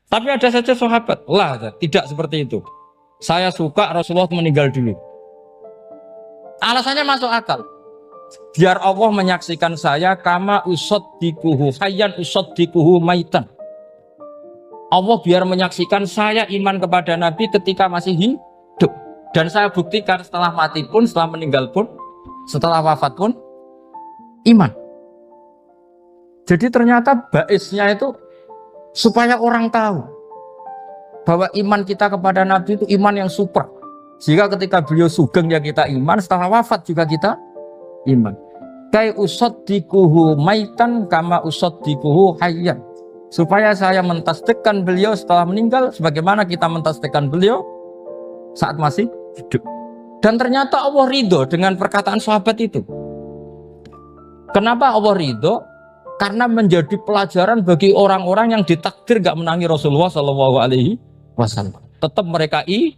Tapi ada saja sahabat, lah tidak seperti itu. Saya suka Rasulullah meninggal dulu. Alasannya masuk akal. Biar Allah menyaksikan saya kama usaddikuhu hayyan usaddikuhu maitan. Allah biar menyaksikan saya iman kepada Nabi ketika masih hidup. Dan saya buktikan setelah mati pun, setelah meninggal pun, setelah wafat pun, iman. Jadi ternyata baisnya itu supaya orang tahu bahwa iman kita kepada Nabi itu iman yang super. Jika ketika beliau sugeng ya kita iman, setelah wafat juga kita iman. Kai usaddikuhu maitan kama usaddikuhu hayyan. Supaya saya mentasdikkan beliau setelah meninggal sebagaimana kita mentasdikkan beliau saat masih hidup. Dan ternyata Allah ridho dengan perkataan sahabat itu. Kenapa Allah ridho? Karena menjadi pelajaran bagi orang-orang yang ditakdir gak menangi Rasulullah SAW. Tetap mereka ini.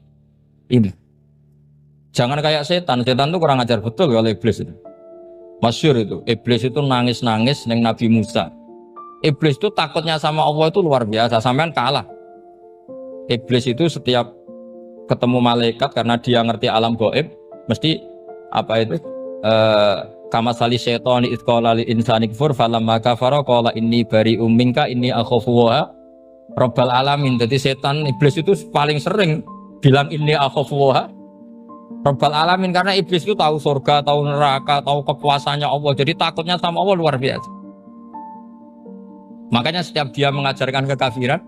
Jangan kayak setan. Setan itu kurang ajar betul oleh iblis itu. Masyhur itu. Iblis itu nangis-nangis dengan Nabi Musa. Iblis itu takutnya sama Allah itu luar biasa. Sampean kalah. Iblis itu setiap ketemu malaikat karena dia ngerti alam gaib, mesti apa itu? Kama sali syaitan idqala lil insani kfur falamma kafara qala inni bari'um minka inni akhafu wa rabbal alamin. Jadi setan iblis itu paling sering bilang inni akhafu wa rabbal alamin karena iblis itu tahu surga, tahu neraka, tahu kekuasaannya Allah. Jadi takutnya sama Allah luar biasa. Makanya setiap dia mengajarkan kekafiran,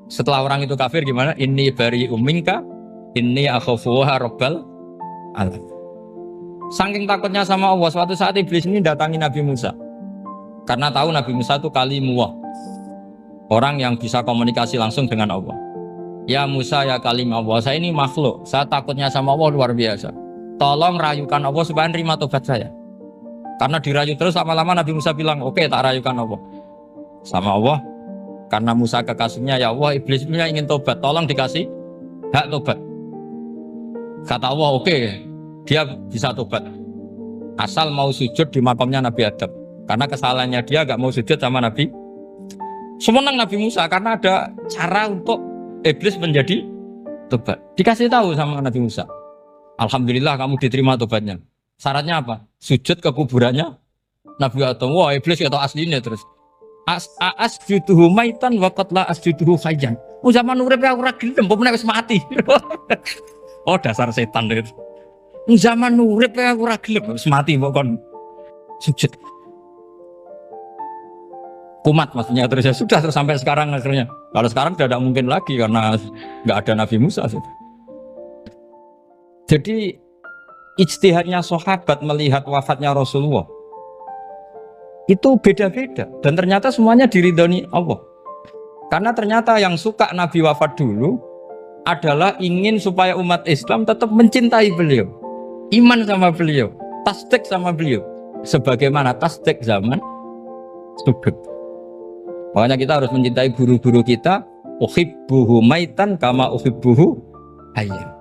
setelah orang itu kafir gimana? Inni bari'um minka inni akhafu wa rabbal alamin. Saking takutnya sama Allah, suatu saat iblis ini datangi Nabi Musa. Karena tahu Nabi Musa itu kalimullah, orang yang bisa komunikasi langsung dengan Allah. Ya Musa ya kalim Allah, saya ini makhluk, saya takutnya sama Allah luar biasa. Tolong rayukan Allah supaya nerima tobat saya. Karena dirayu terus lama-lama Nabi Musa bilang, oke, tak rayukan Allah. Sama Allah, karena Musa kekasihnya, ya Allah iblis punya ingin tobat, tolong dikasih hak tobat. Kata Allah, oke. Dia bisa tobat asal mau sujud di makamnya Nabi Adam, karena kesalahannya dia gak mau sujud sama Nabi. Semenang Nabi Musa karena ada cara untuk iblis menjadi tobat. Dikasih tahu sama Nabi Musa, alhamdulillah kamu diterima tobatnya. Syaratnya apa? Sujud ke kuburannya Nabi Adam. Wah iblis gak tahu aslinya terus. Asjuduhu maitan wa qad la asjuduhu hayyan. Zaman urip aku ora gelem, pomene wis mati. Oh dasar setan itu. Zaman urip aku ora gelem wis mati kok kon sujud. Kumat maksudnya terus ya sudah terus sampai sekarang akhirnya. Kalau sekarang tidak mungkin lagi karena nggak ada Nabi Musa. Jadi ijtihadnya sahabat melihat wafatnya Rasulullah itu beda-beda dan ternyata semuanya diridhoni Allah. Karena ternyata yang suka Nabi wafat dulu adalah ingin supaya umat Islam tetap mencintai beliau, iman sama beliau, tasdik sama beliau, sebagaimana tasdik zaman sugeng. Makanya kita harus mencintai guru-guru kita. Uhibbuhu maitan kama uhibbuhu hayyan.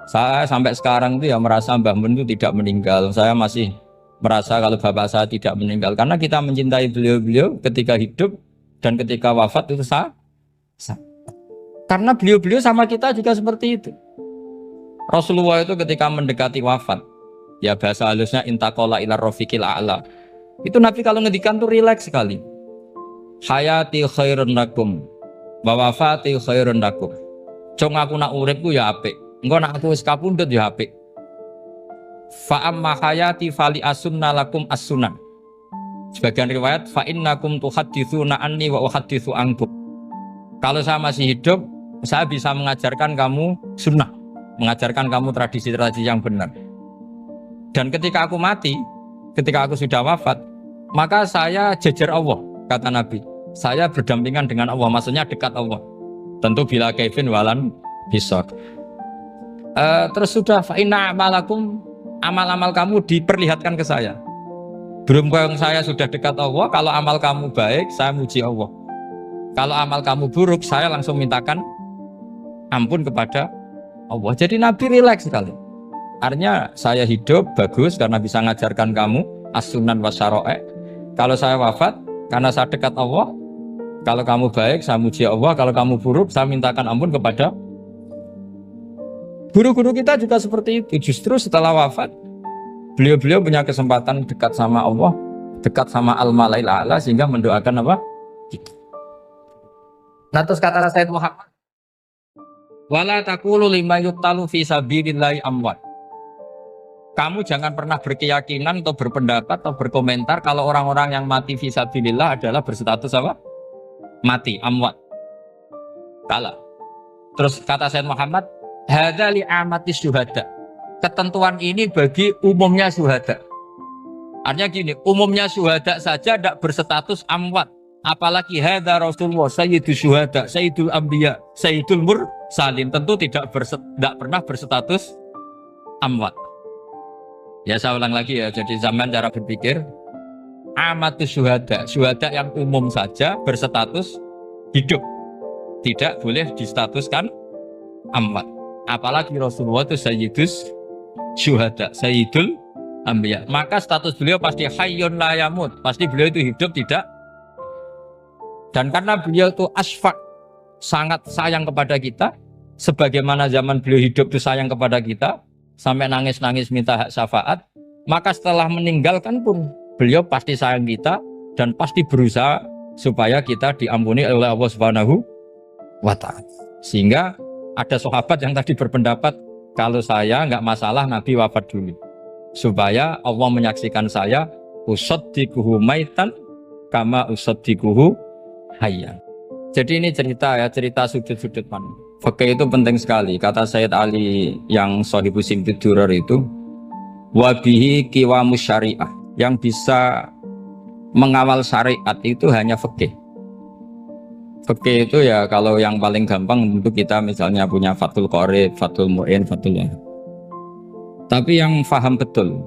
Saya sampai sekarang itu ya merasa Mbah Mun itu tidak meninggal. Saya masih merasa kalau bapak saya tidak meninggal karena kita mencintai beliau-beliau ketika hidup dan ketika wafat itu sah. Karena beliau-beliau sama kita juga seperti itu. Rasulullah itu ketika mendekati wafat, ya bahasa halusnya intaqala ila rafiqil a'la. Itu Nabi kalau ngedikan tuh rileks sekali. Hayati khairun lakum wa wafati khairun lakum. Cung aku nak uripku ya apik. Engko nak aku wis kapundhut ya apik. Fa amma hayati fali asunna lakum as-sunan. Sebagian riwayat fa innakum tuhadditsuna anni wa uhadditsu ankum. Kalau saya masih hidup, saya bisa mengajarkan kamu sunnah, mengajarkan kamu tradisi-tradisi yang benar. Dan ketika aku mati, ketika aku sudah wafat, maka saya jejer Allah, kata Nabi. Saya berdampingan dengan Allah, maksudnya dekat Allah. Tentu bila kaifin walan bisor. Terus sudah fa inna amalakum, amal-amal kamu diperlihatkan ke saya. Berhubung saya sudah dekat Allah, kalau amal kamu baik, saya muji Allah. Kalau amal kamu buruk, saya langsung mintakan ampun kepada Allah. Jadi Nabi rileks sekali. Artinya saya hidup bagus karena bisa mengajarkan kamu as-sunan wa syara'i'. Kalau saya wafat karena saya dekat Allah, Kalau kamu baik, saya muji Allah. Kalau kamu buruk, saya mintakan ampun kepada. Guru-guru kita juga seperti itu. Justru setelah wafat, beliau-beliau punya kesempatan dekat sama Allah, dekat sama Al-Malail A'la, sehingga mendoakan apa? Nah, terus kata Sayyid Muhammad, wala taqulu lima yuqtalu fi sabilillahi amwat. Kamu jangan pernah berkeyakinan atau berpendapat atau berkomentar kalau orang-orang yang mati fi sabilillah adalah berstatus apa? Mati, amwat. Kalah. Terus kata Sayyid Muhammad, hadza li amati syuhada. Ketentuan ini bagi umumnya syuhada. Artinya gini, umumnya syuhada saja tidak berstatus amwat. Apalagi hadza Rasulullah sayyidul syuhada, sayyidul anbiya, sayyidul mursalin, tentu tidak pernah berstatus amwat. Ya saya ulang lagi ya, jadi zaman cara berpikir amatus syuhada, syuhada yang umum saja berstatus hidup, tidak boleh distatuskan amwat. Apalagi Rasulullah itu sayyidus syuhada, sayyidul anbiya, maka status beliau pasti hayyun la yamut, pasti beliau itu hidup tidak. Dan karena beliau itu asfaq, sangat sayang kepada kita, sebagaimana zaman beliau hidup itu sayang kepada kita, sampai nangis-nangis minta hak syafaat, maka setelah meninggalkan pun beliau pasti sayang kita dan pasti berusaha supaya kita diampuni oleh Allah Subhanahu wa ta'ala. Sehingga ada sahabat yang tadi berpendapat, kalau saya nggak masalah Nabi wafat dulu, supaya Allah menyaksikan saya usaddiquhu maitan kama usaddiquhu hayyan. Jadi ini cerita ya, cerita sudut-sudut manusia. Fikih itu penting sekali. Kata Sayyid Ali yang Shahibu Simtud Durar itu, wabihi qiwamus syariah, yang bisa mengawal syariat itu hanya fikih. Fikih itu ya kalau yang paling gampang untuk kita misalnya punya Fathul Qorib, Fathul Mu'in, Fathul Wahab. Tapi yang faham betul,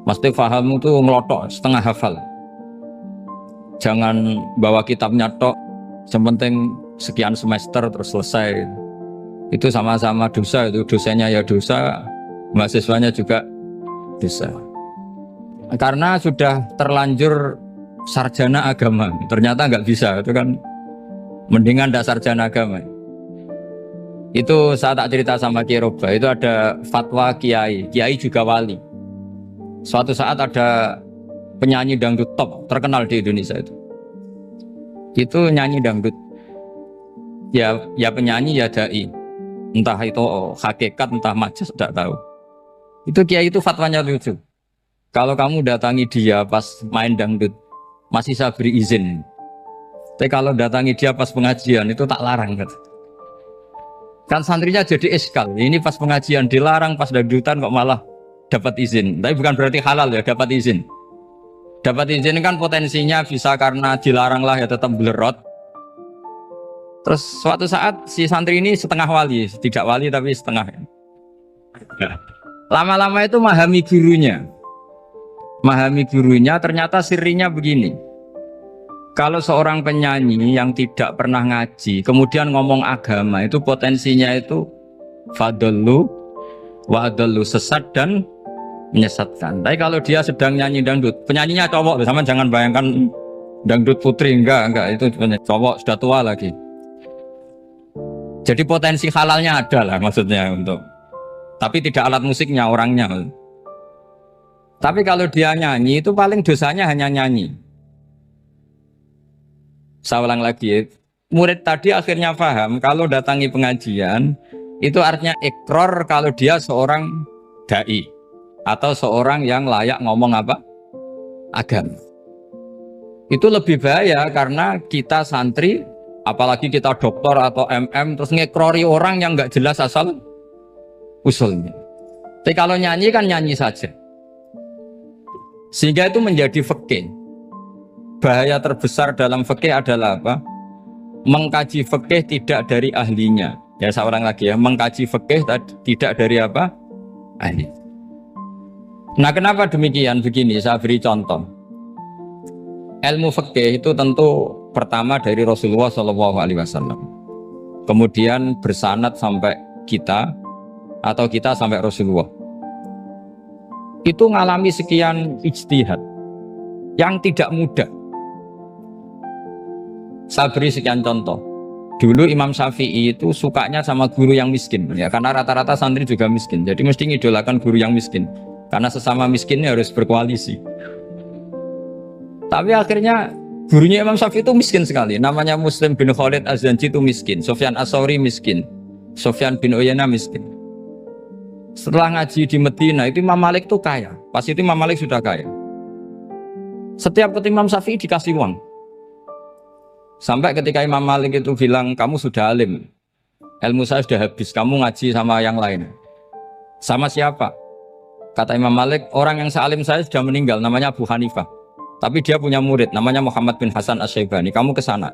mesti faham itu ngelotok setengah hafal. Jangan bawa kitabnya tok, sementing sekian semester terus selesai. Itu sama-sama dosa, itu dosanya ya dosa, mahasiswanya juga dosa. Karena sudah terlanjur sarjana agama, ternyata nggak bisa, itu kan mendingan ndak sarjana agama. Itu saya tak cerita sama Kiai Roba, itu ada fatwa kiai juga wali. Suatu saat ada penyanyi dangdut top terkenal di Indonesia itu nyanyi dangdut. Ya penyanyi ya dai, entah itu hakikat entah majas tidak tahu. Itu kiai itu fatwanya lucu. Kalau kamu datangi dia pas main dangdut masih saya beri izin. Tapi kalau datangi dia pas pengajian itu tak larang kan. Kan santrinya jadi eskal. Ini pas pengajian dilarang, pas dangdutan kok malah dapat izin. Tapi bukan berarti halal ya, dapat izin. Dapat izin kan potensinya bisa karena dilarang lah ya tetap belerot. Terus suatu saat si santri ini setengah wali, tidak wali tapi setengah. Lama-lama itu memahami gurunya, ternyata sirinya begini. Kalau seorang penyanyi yang tidak pernah ngaji, kemudian ngomong agama, itu potensinya itu fadallu wa adallu, sesat dan menyesatkan. Tapi kalau dia sedang nyanyi dangdut, penyanyinya cowok, sama jangan bayangkan dangdut putri, enggak, itu cowok sudah tua lagi. Jadi potensi halalnya ada lah maksudnya untuk, tapi tidak alat musiknya, orangnya. Tapi kalau dia nyanyi itu paling dosanya hanya nyanyi. Saya ulang lagi, murid tadi akhirnya paham kalau datangi pengajian itu artinya ikrar kalau dia seorang dai atau seorang yang layak ngomong apa? Agama. Itu lebih bahaya karena kita santri, apalagi kita doktor atau MM, terus ngekrori orang yang nggak jelas asal usulnya. Tapi kalau nyanyi kan nyanyi saja. Sehingga itu menjadi fikih. Bahaya terbesar dalam fikih adalah apa? Mengkaji fikih tidak dari ahlinya. Ya saya ulang lagi ya, mengkaji fikih tidak dari apa? Ahli. Nah kenapa demikian? Begini, saya beri contoh. Ilmu fikih itu tentu pertama dari Rasulullah SAW. Kemudian bersanad sampai kita, atau kita sampai Rasulullah. Itu ngalami sekian ijtihad yang tidak mudah. Saya beri sekian contoh. Dulu Imam Syafi'i itu sukanya sama guru yang miskin, ya karena rata-rata santri juga miskin. Jadi mesti ngidolakan guru yang miskin, karena sesama miskinnya harus berkoalisi. Tapi akhirnya gurunya Imam Syafi'i itu miskin sekali. Namanya Muslim bin Khalid Az-Zanji itu miskin, Sufyan As-Tsauri miskin, Sufyan bin Uyainah miskin. Setelah ngaji di Medina itu Imam Malik itu kaya. Pas itu Imam Malik sudah kaya. Setiap ketemu Imam Syafi'i dikasih uang. Sampai ketika Imam Malik itu bilang, kamu sudah alim, ilmu saya sudah habis, kamu ngaji sama yang lain. Sama siapa? Kata Imam Malik, orang yang sealim saya sudah meninggal, namanya Abu Hanifah. Tapi dia punya murid, namanya Muhammad bin Hasan Asy-Syaibani, kamu ke sana.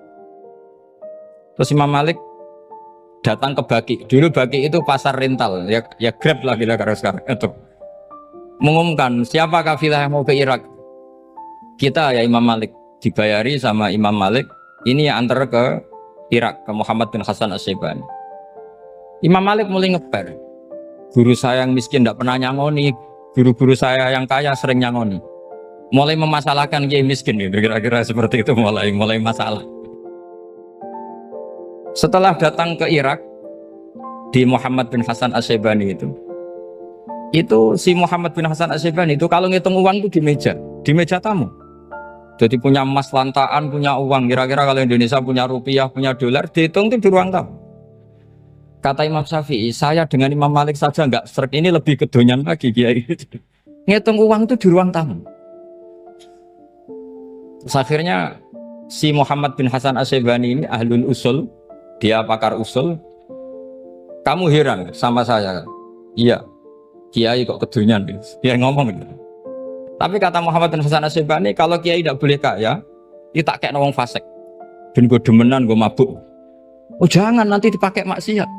Terus Imam Malik datang ke Baki. Dulu Baki itu pasar rental, ya Grab lah kira-kira sekarang. Itu mengumumkan siapa kafilah yang mau ke Irak. Kita ya Imam Malik, dibayari sama Imam Malik. Ini yang antar ke Irak, ke Muhammad bin Hasan Asy-Syaibani. Imam Malik mulai ngeper. Guru saya yang miskin tidak pernah nyangoni, guru-guru saya yang kaya sering nyangoni. Mulai memasalahkan kiai miskin, gitu. Kira-kira seperti itu mulai masalah. Setelah datang ke Irak di Muhammad bin Hasan Asy-Syaibani itu si Muhammad bin Hasan Asy-Syaibani itu kalau ngitung uang itu di meja tamu. Jadi punya emas lantaan, punya uang. Kira-kira kalau Indonesia punya rupiah, punya dolar, dihitung itu di ruang tamu. Kata Imam Syafi'i, saya dengan Imam Malik saja nggak serik, ini lebih kedonyan lagi kiai. Ngitung uang itu di ruang tamu. Terus akhirnya si Muhammad bin Hasan Asy-Syaibani ini ahlul usul, dia pakar usul. Kamu heran sama saya? Iya, kiai kok kedonyan. Dia ngomong gitu. Tapi kata Muhammad bin Hasan Asy-Syaibani, kalau kiai tidak boleh kaya, dia tak kayak nawang fasik. Dan gue demenan, gue mabuk. Oh jangan, nanti dipakai maksiat.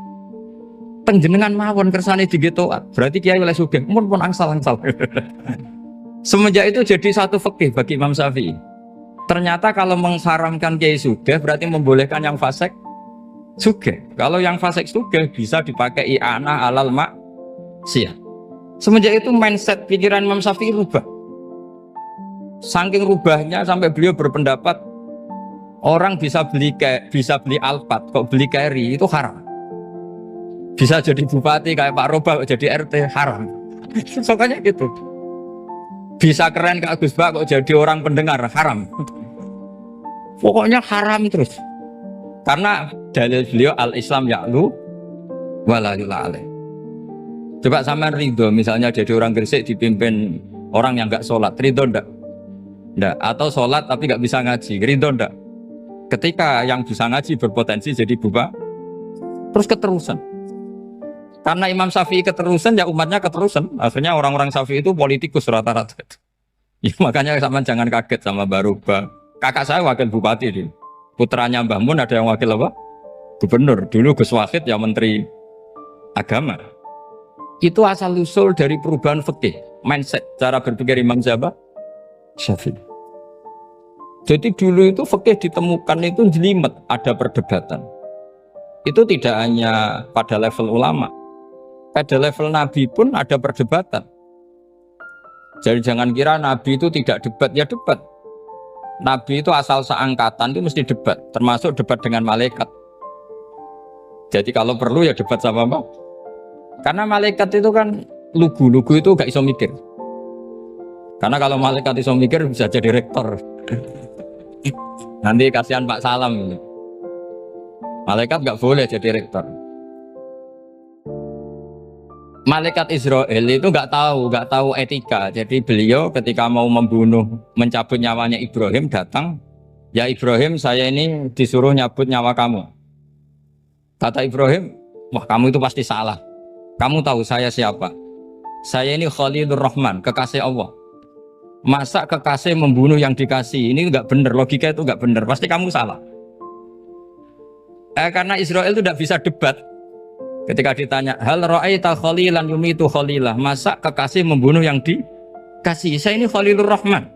Penjenengan mawon kersane digetoat. Berarti kiai oleh sugih, pun angsal-angsal. Semenjak itu jadi satu fikih bagi Imam Syafi'i. Ternyata kalau mengharamkan kiai sugih, berarti membolehkan yang fasik sugih. Kalau yang fasik sugih bisa dipakai i'anah alal maksiat. Semenjak itu mindset pikiran Imam Syafi'i rubah. Saking rubahnya sampai beliau berpendapat orang bisa beli Alphard, kok beli carry itu haram. Bisa jadi bupati kayak Pak Roba, jadi RT haram. Pokoknya gitu. Bisa keren kayak Gus Bak kok jadi orang pendengar haram. Pokoknya haram terus. Karena dalil beliau al-Islam ya'lu wala yula alaih. Coba sampean ridho misalnya jadi orang Gresik dipimpin orang yang nggak sholat, ridho ndak? Ndak. Atau sholat tapi nggak bisa ngaji, ridho ndak? Ketika yang bisa ngaji berpotensi jadi buba, terus keterusan. Karena Imam Syafi'i keterusan, ya umatnya keterusan. Akhirnya orang-orang Syafi'i itu politikus rata-rata. Ya, makanya sama jangan kaget sama Baruba. Kakak saya wakil bupati ini. Putranya Mbah Mun ada yang wakil apa? Gubernur. Dulu Gus Wahid ya menteri agama. Itu asal usul dari perubahan fikih, mindset, cara berpikir Imam Syafi'i. Jadi dulu itu fikih ditemukan itu jelimet, ada perdebatan. Itu tidak hanya pada level ulama, pada level Nabi pun ada perdebatan. Jadi jangan kira Nabi itu tidak debat, ya debat. Nabi itu asal seangkatan itu mesti debat, termasuk debat dengan malaikat. Jadi kalau perlu ya debat sama apa? Karena malaikat itu kan lugu itu gak iso mikir. Karena kalau malaikat iso mikir bisa jadi rektor. Nanti kasihan Pak Salam. Malaikat gak boleh jadi rektor. Malaikat Israel itu nggak tahu etika. Jadi beliau ketika mau mencabut nyawanya Ibrahim datang, ya Ibrahim saya ini disuruh nyabut nyawa kamu. Kata Ibrahim, wah kamu itu pasti salah. Kamu tahu saya siapa? Saya ini Khalilur Rahman, kekasih Allah. Masa kekasih membunuh yang dikasih? Ini nggak benar, logika itu nggak benar. Pasti kamu salah. Karena Israel itu tidak bisa debat. Ketika ditanya, hal ra'aita khalilan yumitu khalilah, masa kekasih membunuh yang dikasih? Saya ini Khalilur Rahman.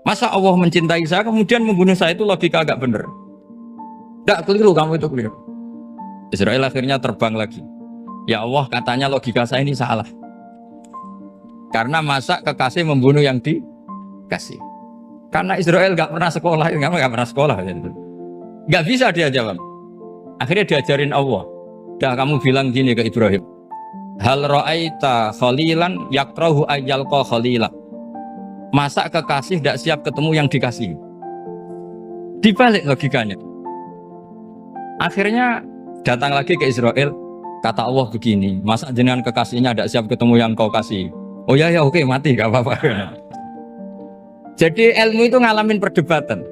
Masa Allah mencintai saya kemudian membunuh saya? Itu logika agak bener. Tidak keliru, kamu itu keliru. Israel akhirnya terbang lagi. Ya Allah, katanya logika saya ini salah. Karena masa kekasih membunuh yang dikasih? Karena Israel nggak pernah sekolah, nggak pernah sekolah. Nggak bisa dia jawab. Akhirnya diajarin Allah. Dah kamu bilang gini ke Ibrahim. Hal ra'aita khalilan yakrahu ayyalqa khalila. Masa kekasih tidak siap ketemu yang dikasih? Dibalik logikanya. Akhirnya datang lagi ke Israel. Kata Allah begini, masa jenengan kekasihnya tidak siap ketemu yang kau kasih? Oh ya oke mati gak apa-apa. Jadi ilmu itu ngalamin perdebatan.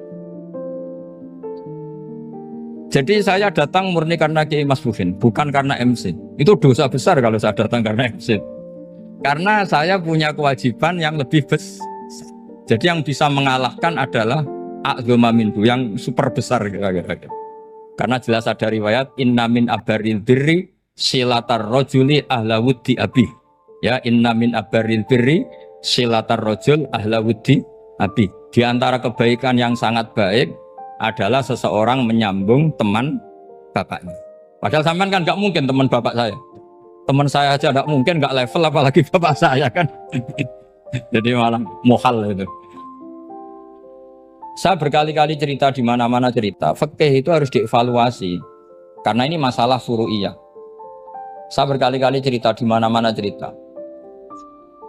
Jadi saya datang murni karena Kiai Mas Bukin, bukan karena MC. Itu dosa besar kalau saya datang karena MC. Karena saya punya kewajiban yang lebih besar. Jadi yang bisa mengalahkan adalah a'dzama minhu, yang super besar kira-kira. Karena jelas ada riwayat inna min abaril birri silatar rajuli ahla wuddi abi. Ya, inna min abaril birri silatar rajul ahla wuddi abi. Di antara kebaikan yang sangat baik adalah seseorang menyambung teman bapaknya. Padahal sampean kan nggak mungkin teman bapak saya. Teman saya aja nggak mungkin, nggak level apalagi bapak saya kan. Jadi malah mohal itu. Saya berkali-kali cerita di mana-mana cerita, fikih itu harus dievaluasi. Karena ini masalah furu'iyah. Saya berkali-kali cerita di mana-mana cerita.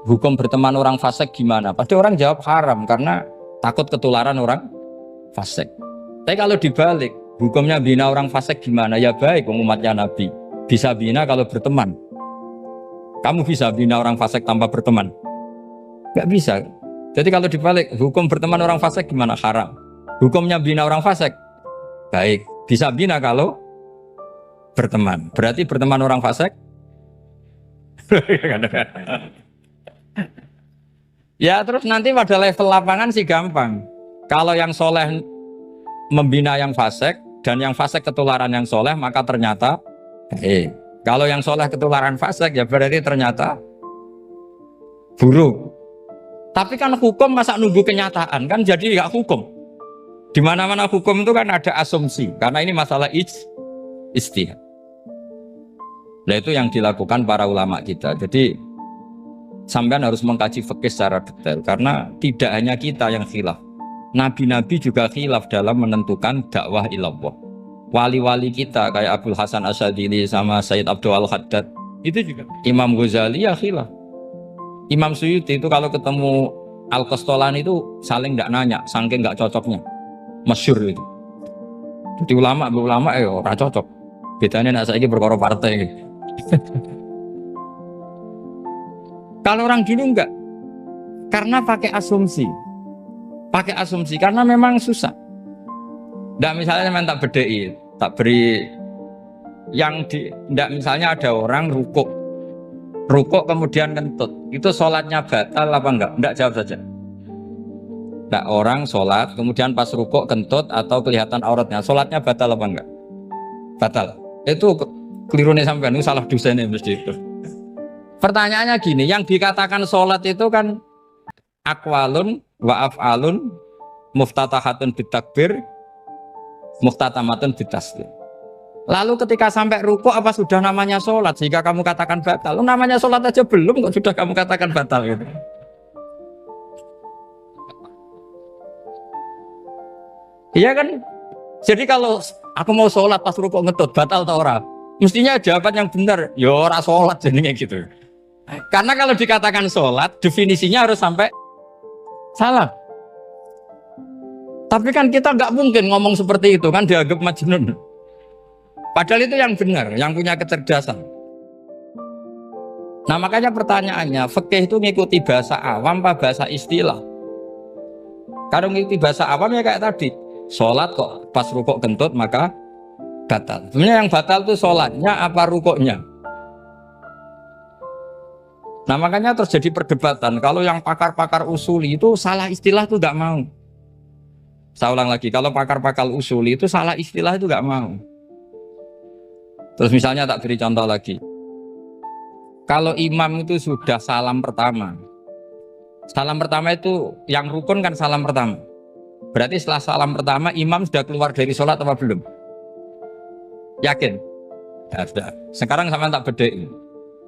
Hukum berteman orang fasik gimana? Pasti orang jawab haram karena takut ketularan orang fasik. Tapi kalau dibalik, hukumnya bina orang fasik gimana? Ya baik, umatnya Nabi. Bisa bina kalau berteman. Kamu bisa bina orang fasik tanpa berteman? Gak bisa. Jadi kalau dibalik, hukum berteman orang fasik gimana? Haram. Hukumnya bina orang fasik? Baik. Bisa bina kalau berteman. Berarti berteman orang fasik? Ya terus nanti pada level lapangan sih gampang. Kalau yang soleh membina yang fasik dan yang fasik ketularan yang soleh, maka ternyata kalau yang soleh ketularan fasik ya berarti ternyata buruk. Tapi kan hukum masa nunggu kenyataan kan, jadi nggak hukum. Di mana-mana hukum itu kan ada asumsi karena ini masalah ijtihad. Nah itu yang dilakukan para ulama kita. Jadi sampean harus mengkaji fikih secara detail karena tidak hanya kita yang khilaf. Nabi-nabi juga khilaf dalam menentukan dakwah ilallah. Wali-wali kita kayak Abdul Hasan Asyadili sama Sayyid Abdul Al-Haddad itu juga. Imam Ghazali ya khilaf. Imam Suyuti itu kalau ketemu Al-Qastolani itu saling nggak nanya, saking nggak cocoknya. Masyhur itu. Jadi ulama ya ora cocok. Bedanya nak saiki perkara partai. Kalau orang gini enggak. Karena pakai asumsi. Pakai asumsi karena memang susah. Nggak misalnya memang tak bedai, tak beri yang nggak misalnya ada orang rukuk kemudian kentut, itu sholatnya batal apa enggak jawab saja. Nggak, orang sholat kemudian pas rukuk kentut atau kelihatan auratnya, sholatnya batal apa enggak? Batal. Itu keliru nih sampean, itu salah dosennya mesti itu. Pertanyaannya gini, yang dikatakan sholat itu kan aqwalun wa af'alun muftatahatun bitakbir muftatamatun bitaslim. Lalu ketika sampai rukuk apa sudah namanya sholat sehingga kamu katakan batal? Namanya sholat aja belum kok sudah kamu katakan batal gitu. Iya kan? Jadi kalau aku mau sholat pas rukuk ngetut batal atau ora? Mestinya jawaban yang benar, ya ora sholat jadinya gitu. Karena kalau dikatakan sholat definisinya harus sampai salah. Tapi kan kita nggak mungkin ngomong seperti itu kan, dianggap majnun. Padahal itu yang benar, yang punya kecerdasan. Nah makanya pertanyaannya, fikih itu ngikuti bahasa awam apa bahasa istilah? Kalau ngikuti bahasa awam ya kayak tadi, sholat kok pas rukuk kentut maka batal. Sebenarnya yang batal itu sholatnya apa rukuknya? Nah makanya terjadi perdebatan. Kalau yang pakar-pakar usuli itu salah istilah itu nggak mau. Saya ulang lagi, kalau pakar-pakar usuli itu salah istilah itu nggak mau. Terus misalnya tak beri contoh lagi. Kalau imam itu sudah salam pertama. Salam pertama itu yang rukun kan salam pertama. Berarti setelah salam pertama imam sudah keluar dari sholat apa belum? Yakin? Ya sudah. Sekarang sama tak bedai.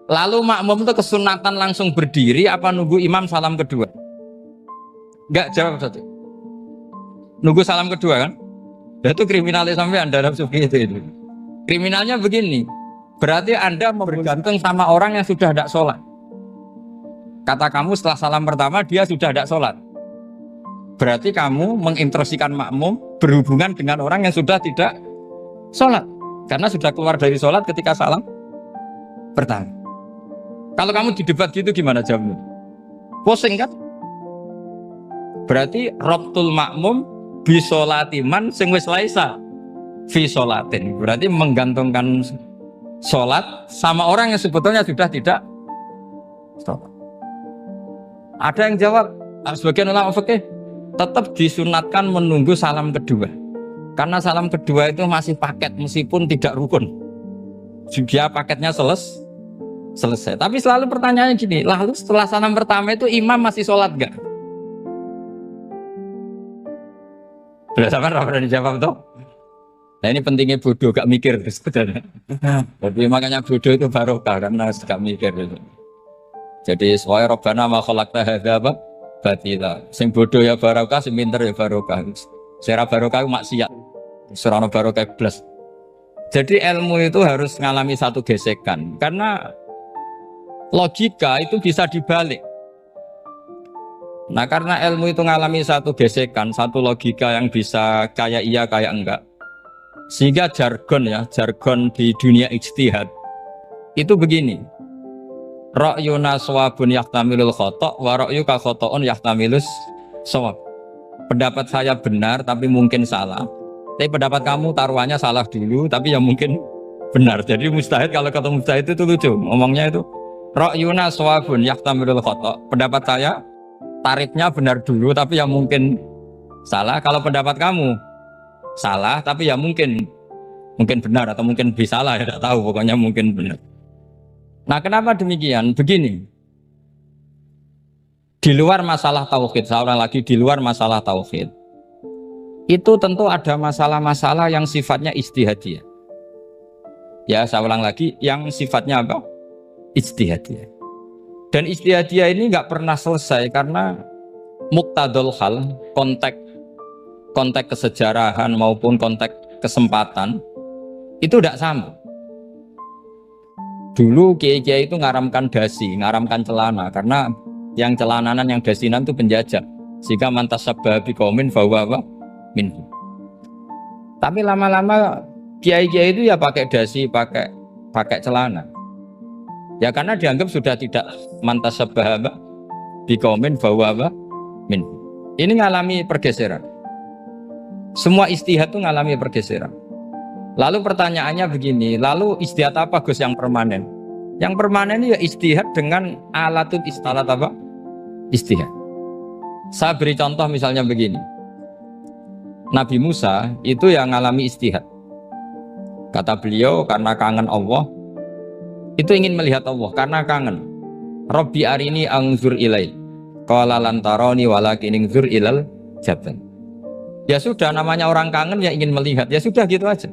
Lalu makmum itu kesunatan langsung berdiri apa nunggu imam salam kedua? Enggak, jawab satu. Nunggu salam kedua kan? Itu kriminalnya sampai Anda nafsu itu. Kriminalnya begini, berarti Anda bergantung sama orang yang sudah tidak sholat. Kata kamu setelah salam pertama dia sudah tidak sholat. Berarti kamu menginstruksikan makmum berhubungan dengan orang yang sudah tidak sholat. Karena sudah keluar dari sholat ketika salam pertama. Kalau kamu di debat gitu gimana jawabnya? Pusing kan? Berarti Rabtul makmum bisolatiman sing wis laisa fi sholatin. Berarti menggantungkan sholat sama orang yang sebetulnya sudah tidak sholat. Ada yang jawab, sebagian ulama fikih tetap disunatkan menunggu salam kedua. Karena salam kedua itu masih paket meskipun tidak rukun. Dia paketnya selesai. Tapi selalu pertanyaannya gini, lalu setelah salam pertama itu imam masih sholat gak? Sudah sampai pernah dijawab toh? Nah ini pentingnya bodoh, gak mikir sebenarnya. Jadi makanya bodoh itu barokah karena gak mikir gitu. Jadi soalnya Rabbana ma khalaqta hadza batila. Sing bodoh ya barokah, sing pinter ya barokah. Sing barokah maksiat. Surana barokah plus. Jadi ilmu itu harus mengalami satu gesekan karena logika itu bisa dibalik. Nah karena ilmu itu mengalami satu gesekan, satu logika yang bisa kayak iya kayak enggak. Sehingga jargon di dunia ijtihad itu begini. Ra'yuna shawabun yahtamilul khata' wa ra'yuka khata'un yahtamilus shawab. Pendapat saya benar tapi mungkin salah. Tapi pendapat kamu taruhannya salah dulu tapi yang mungkin benar. Jadi mustahid, kalau ketemu mustahid itu lucu. Ngomongnya itu ra'yuna shawabun yahtamilul khata'. Pendapat saya tarifnya benar dulu tapi yang mungkin salah. Kalau pendapat kamu salah tapi ya mungkin benar atau mungkin bisa salah, ya tidak tahu, pokoknya mungkin benar. Nah kenapa demikian? Begini, di luar masalah tauhid, saya ulang lagi, di luar masalah tauhid itu tentu ada masalah-masalah yang sifatnya ijtihadiyah. Ya saya ulang lagi, yang sifatnya apa? Ijtihadiyah. Dan ijtihadiyah ini nggak pernah selesai karena muqtadul hal, konteks kesejarahan maupun konteks kesempatan itu tidak sama. Dulu kiai-kiai itu ngaramkan dasi, ngaramkan celana karena yang celananan yang dasinan itu penjajah. Sehingga mantas sabah biqaumin fahuwa minhu. Tapi lama-lama kiai-kiai itu ya pakai dasi, pakai celana. Ya karena dianggap sudah tidak mantas sabah biqaumin fahuwa minhu. Ini ngalami pergeseran. Semua ijtihad itu ngalami pergeseran. Lalu pertanyaannya begini, lalu ijtihad apa Gus yang permanen? Yang permanen ya ijtihad dengan alatut istalat apa? Ijtihad. Saya beri contoh misalnya begini. Nabi Musa itu yang ngalami ijtihad. Kata beliau karena kangen Allah, itu ingin melihat Allah karena kangen. Rabbi arini anzur ilai. Qala lan tarani walakin anzur ilal jabal. Ya sudah, namanya orang kangen ya ingin melihat, ya sudah gitu aja.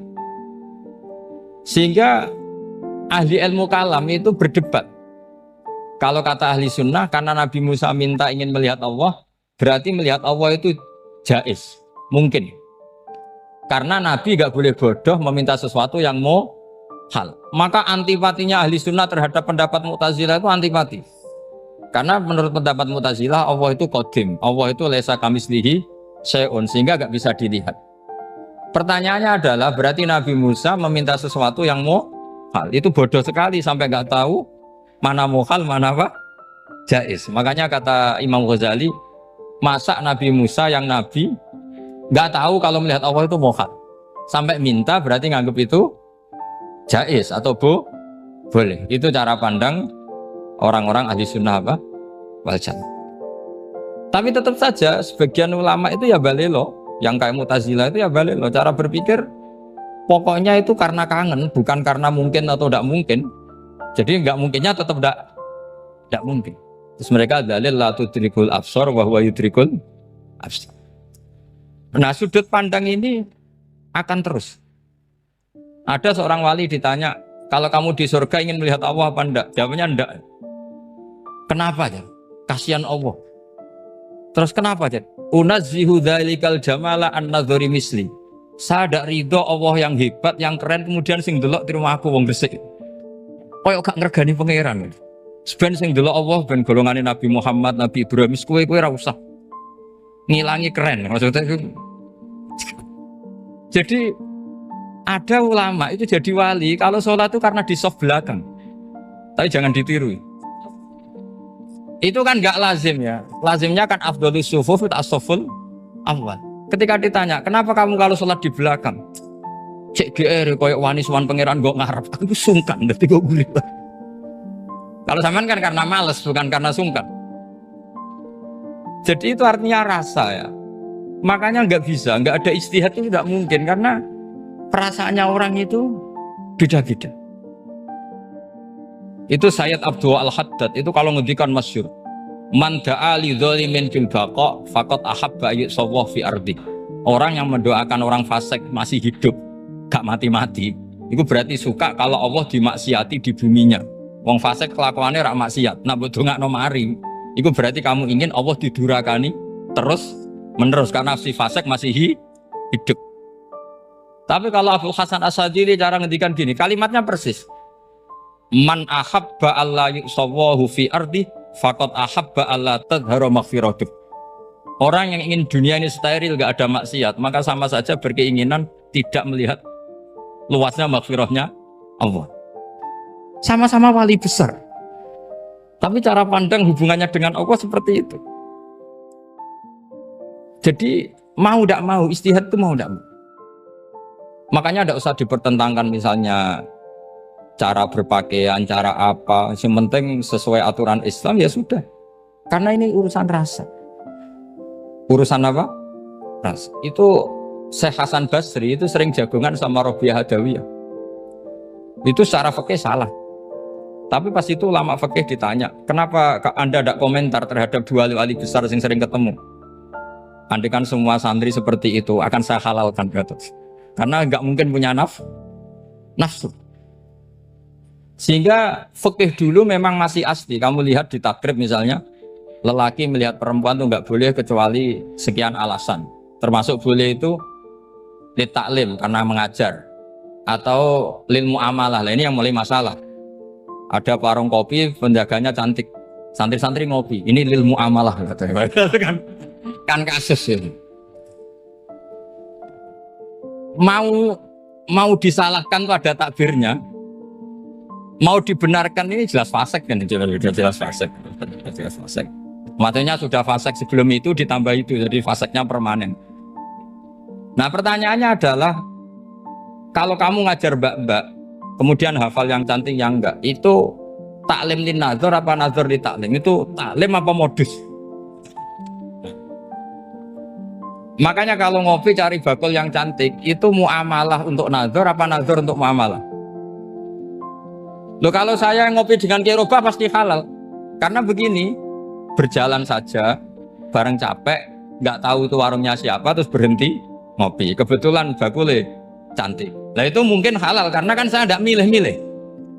Sehingga ahli ilmu kalam itu berdebat. Kalau kata ahli sunnah, karena Nabi Musa minta ingin melihat Allah, berarti melihat Allah itu jaiz, mungkin. Karena Nabi gak boleh bodoh meminta sesuatu yang hal. Maka antipatinya ahli sunnah terhadap pendapat Mu'tazilah itu antipati. Karena menurut pendapat Mu'tazilah, Allah itu qadim, Allah itu laisa kamislihi syai'un, sehingga gak bisa dilihat. Pertanyaannya adalah berarti Nabi Musa meminta sesuatu yang hal. Itu bodoh sekali sampai nggak tahu mana hal, mana apa jaiz. Makanya kata Imam Ghazali, masa Nabi Musa yang Nabi nggak tahu kalau melihat Allah itu hal. Sampai minta berarti nganggap itu jaiz atau boleh. Itu cara pandang orang-orang ahli sunnah apa? Wal jamaah. Tapi tetap saja sebagian ulama itu ya balelo. Yang kayak Mu'tazilah itu ya balik loh, cara berpikir pokoknya itu karena kangen, bukan karena mungkin atau tidak mungkin. Jadi nggak mungkinnya tetap tidak mungkin. Terus mereka dalil la tudrikul absar wa huwa yudrikul absar. Nah sudut pandang ini akan terus. Ada seorang wali ditanya, kalau kamu di surga ingin melihat Allah apa enggak? Jawabnya enggak. Kenapa ya? Kasihan Allah. Terus kenapa ya? Unazzihu dzalikal jamala an-nadhari misli. Saya tidak ridho Allah yang hebat, yang keren, kemudian sing delok di rumah aku wong Gresik. Koyok gak ngergani pangeran. Sebenarnya sing delok Allah ben golongane Nabi Muhammad, Nabi Ibrahim, kowe ra usah ngilangi keren. Maksudnya itu. Jadi ada ulama itu jadi wali kalau sholat itu karena di soft belakang. Tapi jangan ditiru. Itu kan gak lazim ya. Lazimnya kan afdhalus sufuf as-saful awal. Ketika ditanya, kenapa kamu kalau sholat di belakang? Cek GR, koyok wani suwan pangeran gak ngarep. Aku sungkan, nanti gue gulit. Kalau zaman kan karena males, bukan karena sungkan. Jadi itu artinya rasa ya. Makanya nggak bisa, nggak ada ijtihad itu tidak mungkin. Karena perasaannya orang itu beda-beda. Itu Sayyid Abdul Al-Haddad, itu kalau ngendikan masyhur. Man da'a li dzalimin fil baqa faqad ahabba yu'sawwa fi ardi. Orang yang mendoakan orang fasik masih hidup, gak mati-mati, itu berarti suka kalau Allah dimaksiati di buminya. Wong fasik kelakuannya rak maksiat, nak mbok dongakno mari, itu berarti kamu ingin Allah didurakani terus menerus karena si fasik masih hidup. Tapi kalau Abdul Hasan As-Sadili cara ngendikan gini, kalimatnya persis. Man ahabba alla yu'sawwahu fi ardi faqad ahabba alla tadhharu maghfiratuh. Orang yang ingin dunia ini steril, gak ada maksiat, maka sama saja berkeinginan tidak melihat luasnya maghfirahnya Allah. Sama-sama wali besar, tapi cara pandang hubungannya dengan Allah seperti itu. Jadi mau tidak mau, ijtihad itu mau tidak mau. Makanya tidak usah dipertentangkan misalnya cara berpakaian, cara apa, yang penting sesuai aturan Islam ya sudah. Karena ini urusan rasa. Urusan apa? Rasa. Itu Syekh Hasan Basri itu sering jagongan sama Robiah Hadawiyah. Itu secara fikih salah. Tapi pas itu ulama fikih ditanya, kenapa Anda tidak komentar terhadap dua wali besar yang sering ketemu? Andai kan semua santri seperti itu akan saya halalkan, karena nggak mungkin punya nafsu. Sehingga fikih dulu memang masih asli. Kamu lihat di takrib misalnya, lelaki melihat perempuan itu nggak boleh kecuali sekian alasan. Termasuk boleh itu li taklim karena mengajar, atau lil muamalah. Ini yang mulai masalah. Ada warung kopi, penjaganya cantik, santri-santri ngopi. Ini lil muamalah katanya. kan kasus ini. Mau disalahkan pada takbirnya. Mau dibenarkan ini jelas fasik kan, jelas fasik. Jelas fasik. Matanya sudah fasik sebelum itu ditambah itu, jadi fasiknya permanen. Nah pertanyaannya adalah, kalau kamu ngajar mbak-mbak, kemudian hafal yang cantik yang enggak, itu taklim lin nazar apa nazar li taklim? Itu taklim apa modus? Makanya kalau ngopi cari bakul yang cantik, itu muamalah untuk nazar apa nazar untuk muamalah? Loh kalau saya ngopi dengan kiroba pasti halal. Karena begini, berjalan saja, bareng capek, nggak tahu itu warungnya siapa, terus berhenti ngopi. Kebetulan bakulnya cantik. Nah itu mungkin halal, karena kan saya nggak milih-milih.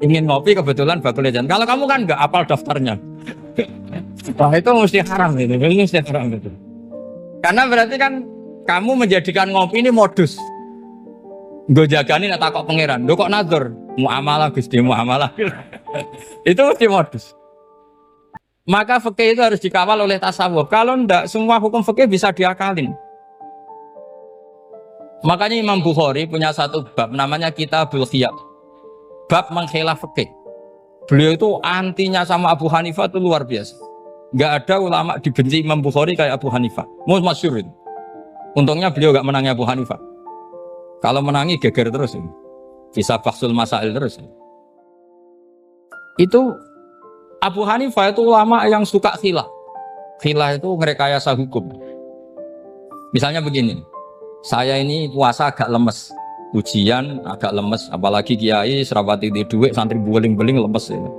Ingin ngopi, kebetulan bakulnya cantik. Kalau kamu kan nggak apal daftarnya. Wah itu mesti haram itu, mesti haram itu. Karena berarti kan kamu menjadikan ngopi ini modus. Gue jagani nak takok pangeran, lo kok nazar? Muamalah Gusti, muamalah. Itu mesti modus. Maka fikih itu harus dikawal oleh tasawuf. Kalau ndak, semua hukum fikih bisa diakalin. Makanya Imam Bukhari punya satu bab namanya Kitabul Khiyar. Bab mengkhilaf fikih. Beliau itu antinya sama Abu Hanifah itu luar biasa. Nggak ada ulama dibenci Imam Bukhari kayak Abu Hanifah. Masyhur itu. Untungnya beliau nggak menangi Abu Hanifah. Kalau menangi geger terus ini. Bisa faksul masail terus. Itu Abu Hanifah itu ulama yang suka khilah. Khilah itu ngerekayasa hukum. Misalnya begini, saya ini puasa agak lemes, ujian agak lemes, apalagi kiai serapati di duit, santri beling-beling lemes ini.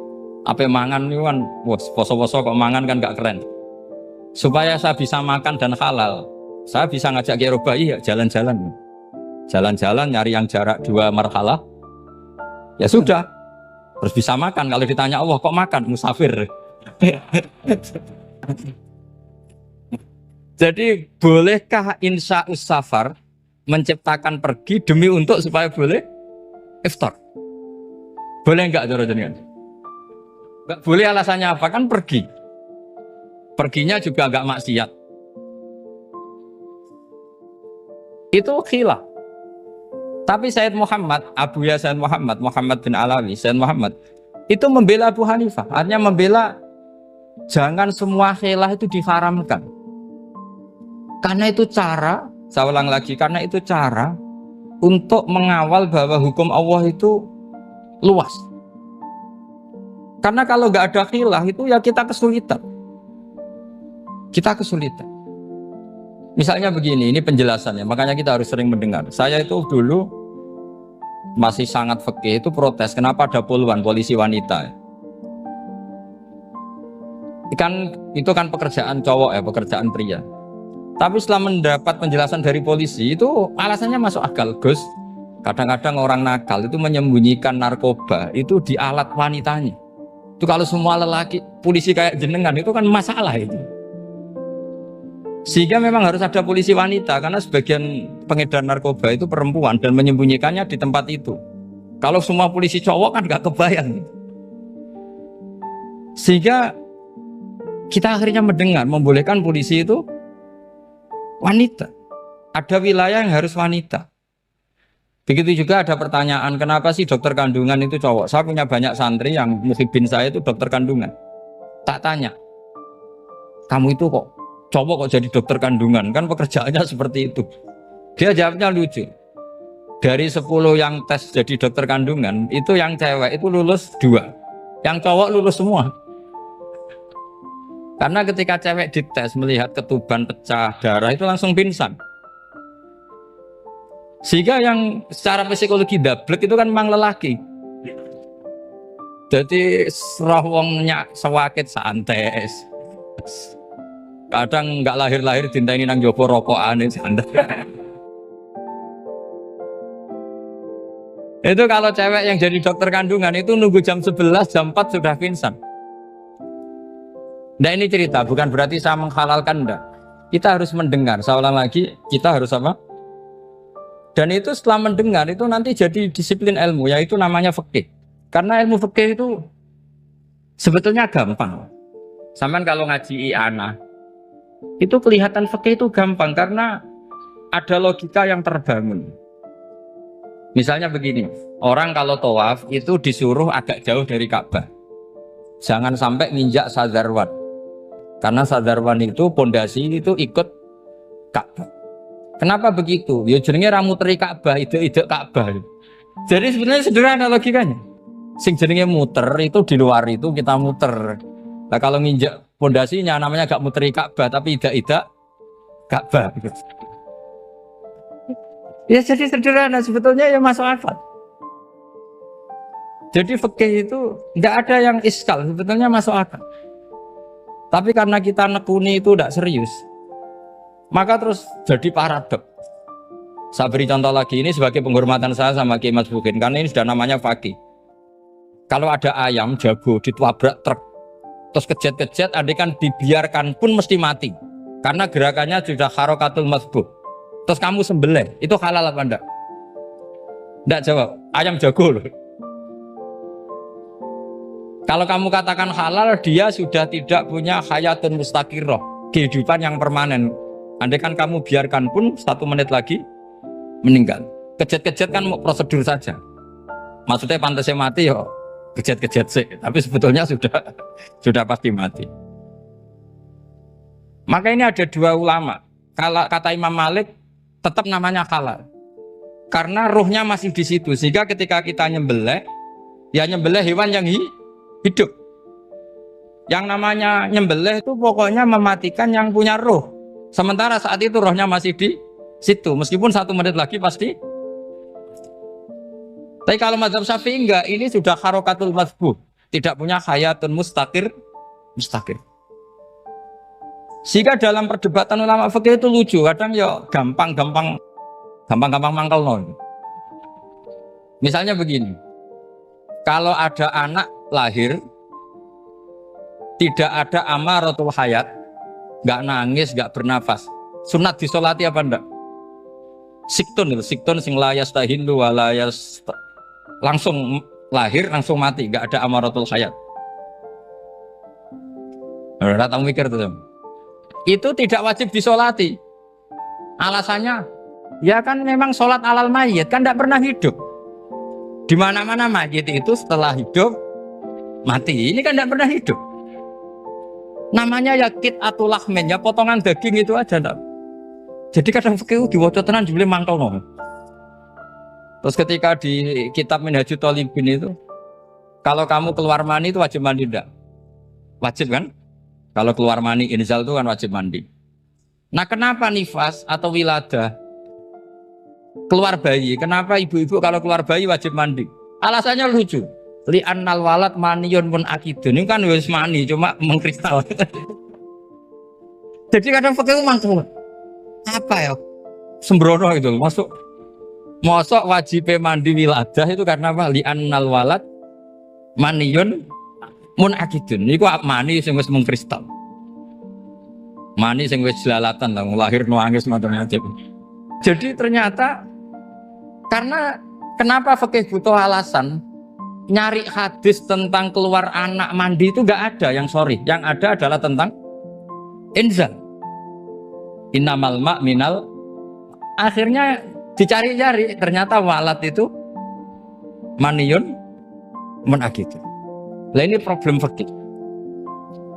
Apa mangan ini kan, poso-poso kok mangan kan gak keren. Supaya saya bisa makan dan halal, saya bisa ngajak kiai robai ya jalan-jalan. Jalan-jalan nyari yang jarak 2 marhalah, ya sudah, terus bisa makan. Kalau ditanya Allah kok makan, musafir. Jadi bolehkah insya safar menciptakan pergi demi untuk supaya boleh iftar. Boleh enggak cara jenengan? Enggak boleh, alasannya apa? Kan pergi. Perginya juga enggak maksiat. Itu khilaf. Tapi Sayyid Muhammad, Abuya Sayyid Muhammad, Muhammad bin Alawi, Sayyid Muhammad itu membela Abu Hanifah. Artinya membela jangan semua khilaf itu diharamkan. Karena itu cara, saya ulang lagi, karena itu cara untuk mengawal bahwa hukum Allah itu luas. Karena kalau nggak ada khilaf itu ya kita kesulitan. Kita kesulitan. Misalnya begini, ini penjelasannya, makanya kita harus sering mendengar. Saya itu dulu masih sangat fikih itu protes, kenapa ada puluhan polisi wanita? Itu kan pekerjaan cowok ya, pekerjaan pria. Tapi setelah mendapat penjelasan dari polisi itu alasannya masuk akal, Gus. Kadang-kadang orang nakal itu menyembunyikan narkoba itu di alat wanitanya. Itu kalau semua lelaki polisi kayak jenengan itu kan masalah itu. Sehingga memang harus ada polisi wanita karena sebagian pengedar narkoba itu perempuan dan menyembunyikannya di tempat itu. Kalau semua polisi cowok kan gak kebayang. Sehingga kita akhirnya mendengar membolehkan polisi itu wanita. Ada wilayah yang harus wanita. Begitu juga ada pertanyaan, kenapa sih dokter kandungan itu cowok? Saya punya banyak santri yang muhibin saya itu dokter kandungan. Tak tanya, kamu itu kok cowok kok jadi dokter kandungan? Kan pekerjaannya seperti itu. Dia jawabnya lucu. Dari 10 yang tes jadi dokter kandungan, itu yang cewek itu lulus 2. Yang cowok lulus semua. Karena ketika cewek dites melihat ketuban pecah darah itu langsung pingsan. Sehingga yang secara psikologi dablek itu kan memang lelaki. Jadi roh wongnya sewakit santai. Kadang nggak lahir-lahir dinteni nang jopo rokokan santai. Itu kalau cewek yang jadi dokter kandungan itu nunggu jam 11, jam 4 sudah pingsan. Nah ini cerita, bukan berarti saya menghalalkan, enggak. Kita harus mendengar, saya ulang lagi, kita harus apa? Dan itu setelah mendengar itu nanti jadi disiplin ilmu, yaitu namanya fikih. Karena ilmu fikih itu sebetulnya gampang. Sampai kalau ngaji i'anah, itu kelihatan fikih itu gampang karena ada logika yang terbangun. Misalnya begini, orang kalau tawaf itu disuruh agak jauh dari Ka'bah. Jangan sampai nginjak sadarwan. Karena sadarwan itu pondasi itu ikut Ka'bah. Kenapa begitu? Ya jenenge ra muteri Ka'bah, ide-ide Ka'bah. Jadi sebenarnya sederhana logikanya. Sing jenenge muter itu di luar itu kita muter. Nah kalau nginjak pondasinya namanya gak muteri Ka'bah tapi ide-ide Ka'bah. Ya jadi sederhana sebetulnya ya masuk akal. Jadi fikih itu nggak ada yang iskal, sebetulnya masuk akal. Tapi karena kita nekuni itu tidak serius, maka terus jadi paradok. Saya beri contoh lagi, ini sebagai penghormatan saya sama Kiai Mas Bukin, karena ini sudah namanya fakih. Kalau ada ayam jago ditabrak truk, terus kejet-kejet, adekan dibiarkan pun mesti mati, karena gerakannya sudah harokatul masbuh. Terus kamu sembelih, itu halal apa enggak? Enggak jawab, ayam jago loh. Kalau kamu katakan halal, dia sudah tidak punya hayatun mustaqirrah, kehidupan yang permanen. Andai kan kamu biarkan pun 1 menit lagi meninggal. Kejet-kejet kan mau prosedur saja. Maksudnya pantasnya mati ya kejet-kejet sih, tapi sebetulnya sudah pasti mati. Maka ini ada 2 ulama. Kalau kata Imam Malik tetap namanya halal. Karena ruhnya masih di situ, sehingga ketika kita nyembelih, ya nyembelih hewan yang hidup. Yang namanya nyembelih itu pokoknya mematikan yang punya roh. Sementara saat itu rohnya masih di situ, meskipun 1 menit lagi pasti. Tapi kalau mazhab Syafi'i enggak, ini sudah harokatul masbuh, tidak punya hayatun mustaqir. Sehingga dalam perdebatan ulama fikih itu lucu, kadang ya gampang mangkel non. Misalnya begini, kalau ada anak lahir tidak ada amaratul hayat, nggak nangis, nggak bernafas, sunat disolati apa enggak? Siktun sing layas tahilu walayas langsung lahir langsung mati, nggak ada amaratul hayat. Ora tau mikir tuh. Itu tidak wajib disolati. Alasannya, ya kan memang sholat alal mayit kan tidak pernah hidup. Di mana-mana mayit itu setelah hidup mati. Ini kan tidak pernah hidup. Namanya ya atul lahmin, ya potongan daging itu aja. Enggak. Jadi kadang fikih diwaca tenan jebule mangkelno. Terus ketika di kitab Minhajut Thalibin itu, kalau kamu keluar mani itu wajib mandi enggak? Wajib kan? Kalau keluar mani inzal itu kan wajib mandi. Nah kenapa nifas atau wiladah keluar bayi? Kenapa ibu-ibu kalau keluar bayi wajib mandi? Alasannya lucu. Li'annal walad maniyun pun akidun. Ini kan wis mani cuma mengkristal. Jadi kadang pakai mangkel. Apa ya? Sembrono itu masuk. Mosok wajib mandi wiladah itu karena apa? Li'annal walad maniyun mun akidun. Niku mani sing wis mengkristal. Mani sing wis jelalatan lah lahir nuangis macam-macam. Jadi ternyata karena kenapa fikih butuh alasan nyari hadis tentang keluar anak mandi itu enggak ada yang sorry. Yang ada adalah tentang inzal. Innamal ma' minal. Akhirnya dicari-cari ternyata walad itu maniyun mun akidun. Lah ini problem fikih.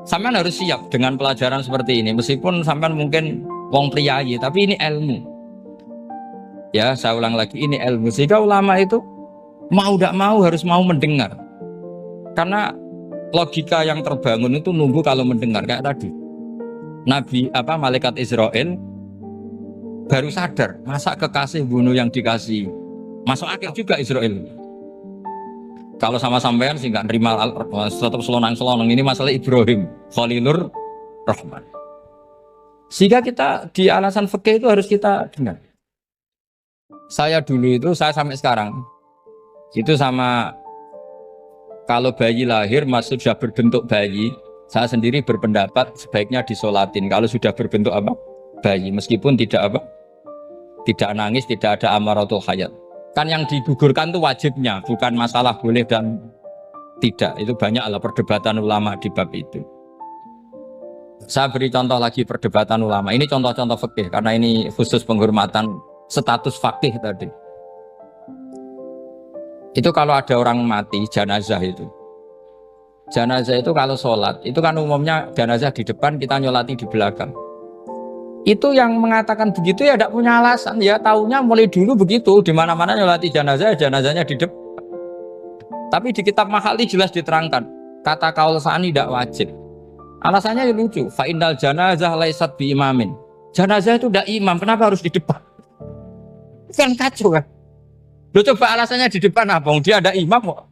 Sampean harus siap dengan pelajaran seperti ini. Meskipun sampean mungkin wong priayi, tapi ini ilmu. Ya, saya ulang lagi, ini ilmu. Sehingga ulama itu mau tidak mau harus mau mendengar. Karena logika yang terbangun itu nunggu kalau mendengar kayak tadi. Nabi malaikat Israel baru sadar, masa kekasih bunuh yang dikasih. Masuk akal juga Israel. Kalau sama sampean sih nggak nerima tetap selonang-selonang. Ini masalah Ibrahim Khalilur Rahman. Sehingga kita di alasan fikih itu harus kita dengar. Saya dulu itu, saya sampai sekarang itu sama kalau bayi lahir masih sudah berbentuk bayi, saya sendiri berpendapat sebaiknya disolatin. Kalau sudah berbentuk bayi, meskipun tidak tidak nangis, tidak ada amaratul hayat. Kan yang digugurkan itu wajibnya, bukan masalah boleh dan tidak. Itu banyaklah perdebatan ulama di bab itu. Saya beri contoh lagi perdebatan ulama. Ini contoh-contoh fikih karena ini khusus penghormatan status fakih tadi. Itu kalau ada orang mati jenazah itu. Jenazah itu kalau sholat, itu kan umumnya jenazah di depan, kita nyolati di belakang. Itu yang mengatakan begitu ya tidak punya alasan, ya taunya mulai dulu begitu, di mana-mana nyolati jenazah, jenazahnya di depan. Tapi di kitab Mahali jelas diterangkan, kata kaul sa'ani tidak wajib. Alasannya lucu, fa innal janazah laisat bi imamin. Jenazah itu tidak imam, kenapa harus di depan? Kan kacau kan? Lu coba alasannya di depan apa? Dia ada imam kok.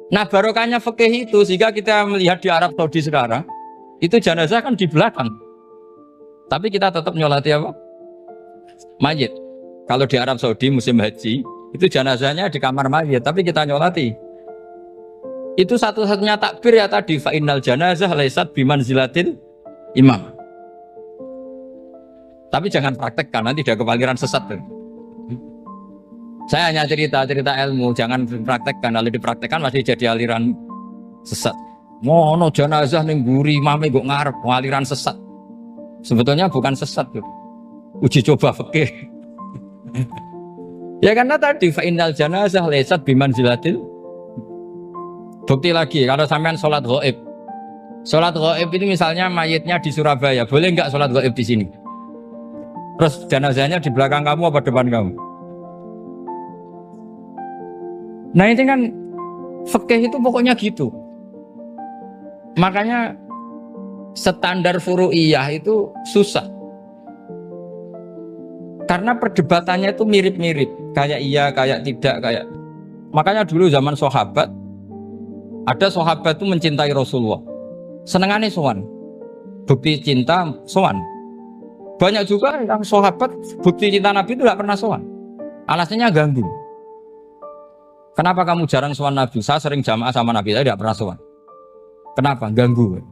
Nah barokahnya fikih itu, sehingga kita melihat di Arab Saudi sekarang, itu jenazah kan di belakang. Tapi kita tetap nyolati mayit. Kalau di Arab Saudi musim haji, itu jenazahnya di kamar mayit, tapi kita nyolati. Itu satu-satunya takbir ya tadi, fa innal janazah laisat bimanzilatil imam. Tapi jangan praktekkan, nanti dia kepaliran sesat. Saya hanya cerita ilmu, jangan praktekkan. Kalau dipraktekkan masih jadi aliran sesat. Mono jenazah ning mburi imame kok ngarep aliran sesat. Sebetulnya bukan sesat tuh. Uji coba fikih. Ya karena tadi fa innal janazah laisat bimanzilatil. Bukti lagi kalau sampean sholat ghaib. Sholat ghaib itu misalnya mayitnya di Surabaya, boleh nggak sholat ghaib di sini? Terus jenazahnya di belakang kamu apa depan kamu? Nah ini kan fikih itu pokoknya gitu. Makanya standar furu'iyah itu susah. Karena perdebatannya itu mirip-mirip. Kayak iya, kayak tidak, kayak. Makanya dulu zaman sahabat, ada sahabat itu mencintai Rasulullah. Senengannya sowan. Bukti cinta sowan. Banyak juga yang sahabat bukti cinta Nabi itu tidak pernah sowan. Alasannya ganggu. Kenapa kamu jarang sowan Nabi? Saya sering jamaah sama Nabi, saya tidak pernah sowan. Kenapa? Ganggu.